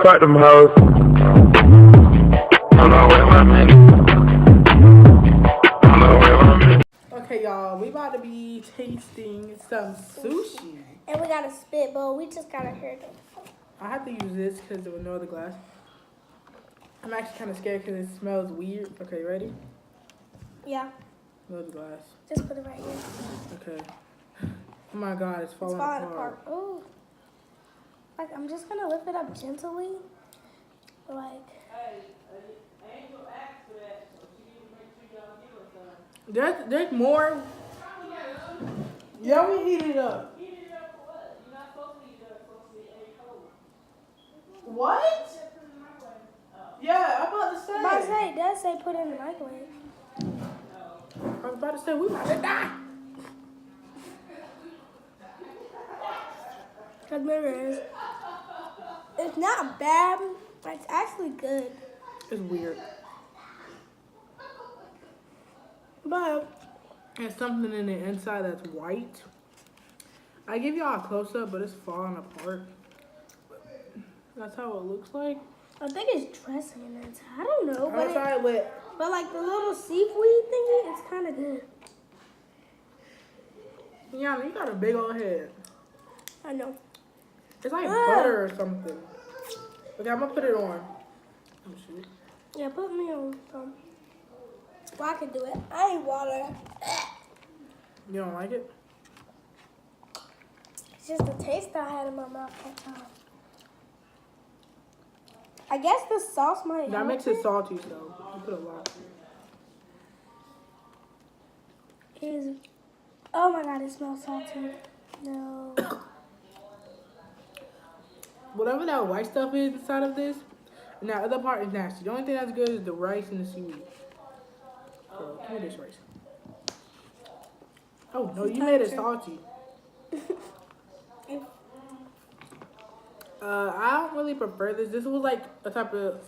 Fuck them hoes. Okay, y'all, we about to be tasting some sushi. And we got a spit bowl. We just got a hair though. I have to use this because there was no other glass. I'm actually kind of scared because it smells weird. Okay, ready? Yeah. No other glass. Just put it right here. Okay. Oh my God, it's falling apart. Oh. Like, I'm just going to lift it up gently. Like. There's more. Yeah, we heat it up. Heat it up for what? You're not supposed to heat it up. It's supposed to be cold. What? Yeah, I'm about to say. It does say put it in the microwave. I was about to say, we about to die. Because mirrors. It's not bad. It's actually good. It's weird. But There's something in the inside that's white. I give y'all a close-up, but it's falling apart. That's how it looks like. I think it's dressing in the inside. I don't know. I'm gonna try it with. But like the little seaweed thingy, it's kind of good. Yeah, you got a big old head. I know. It's like butter or something. Okay, I'm gonna put it on. Oh, shoot. Yeah, put me on some. Well, I can do it. I ain't water. You don't like it? It's just the taste I had in my mouth that time. I guess the sauce might That help makes it salty, so you put a lot. Oh my God, it smells salty. No. Whatever that white stuff is inside of this, and that other part is nasty. The only thing that's good is the rice and the seaweed. So, give me this rice. Oh, no, you made it salty. I don't really prefer this. This was like a type of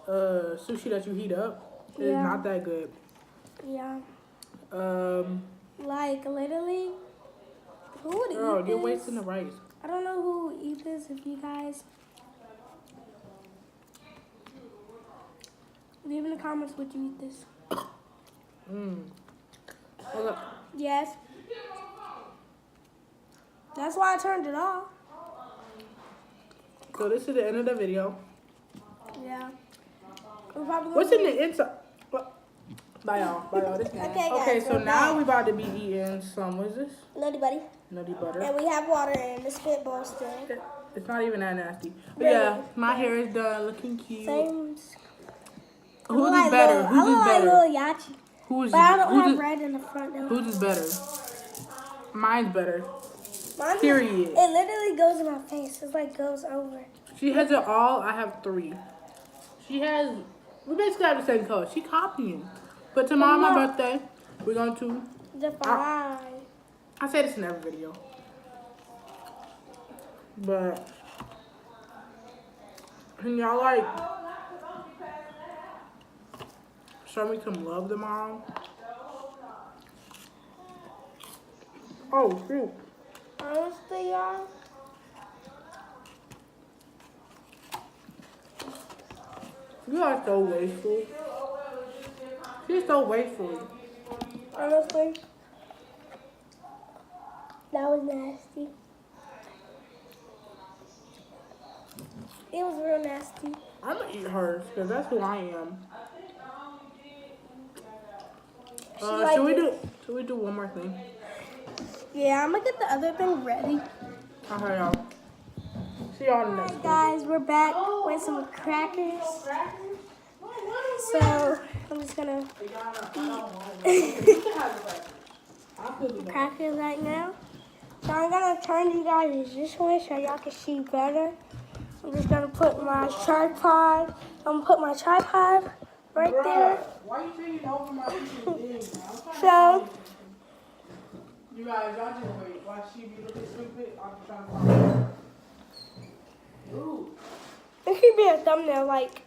sushi that you heat up. It's not that good. Yeah. Like, literally, who would eat girl, this? you're wasting the rice. I don't know who would eat this if you guys. Leave in the comments would you eat this. Hold up. Yes. That's why I turned it off. So this is the end of the video. Yeah. What's in the inside? Bye y'all. Bye y'all. Okay, guys, so now we about to be eating some, what is this? Nutty Buddy. Nutty butter. And we have water in the spit bowl still. It's not even that nasty. But Really? yeah, my hair is done, looking cute. Same. Who's is better? Who's is better? Little Yachi. Who is But I don't have is red in the front though. who's is better? Mine's better. Mine's Period. It literally goes in my face. It's like goes over. She has it all. I have 3. She has. We basically have the same color. She copying. But tomorrow, my birthday, we're going to. Define. I say this in every video. But can y'all like show me some love tomorrow? Oh shoot. Honestly, y'all. You are so wasteful. She's so wasteful. Honestly. That was nasty. It was real nasty. I'm gonna eat hers because that's who I am. Should we do one more thing? Yeah, I'm gonna get the other thing ready. Okay, y'all. See y'all in the next Alright, one. guys, we're back with some crackers. So I'm just gonna eat crackers right now. So I'm gonna turn you guys this way so y'all can see better. I'm just gonna put my tripod. I'm gonna put my tripod right there. Why you taking over my thing, So you guys, y'all just wait. Watch she be looking stupid. I'm trying to find her. Ooh. it should be a thumbnail like.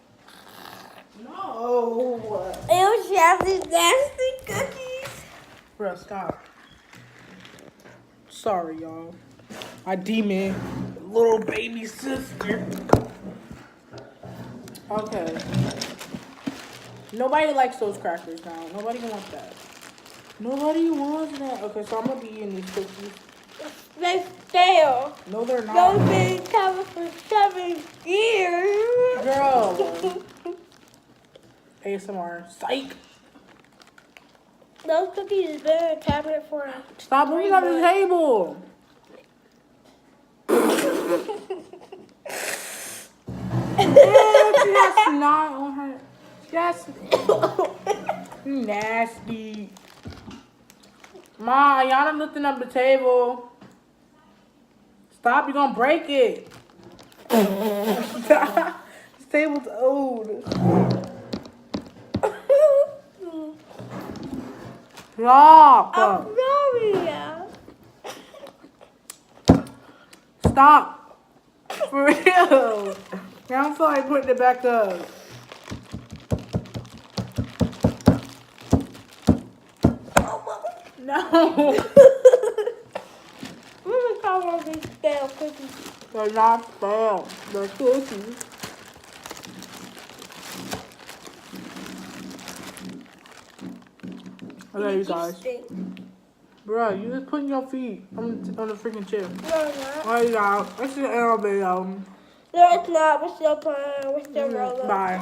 No. Ew, Shazzy's nasty cookies. Bruh, stop. Sorry, y'all. My demon little baby sister. Okay. Nobody likes those crackers now. Nobody wants that. Nobody wants that. Okay, so I'm gonna be eating these cookies. They stale. No, they're not. Those been covered for 7 years. Girl. ASMR. Psych. Those cookies has been in the cabinet for Stop moving on the table. She has snot on her. She has nasty. Ma, Ayana lifting up the table. Stop, you're gonna break it. Stop. This table's old. Stop. I'm sorry. Stop. For real. I don't feel like putting it back up. No. I'm gonna call one of these stale cookies. They're not stale. They're cookies. Okay, you guys. Bro, you just putting your feet on the freaking chair. No, it's not. Alright, y'all. Let's just end our video. No, it's not. We're still playing. We're still rolling. Bye.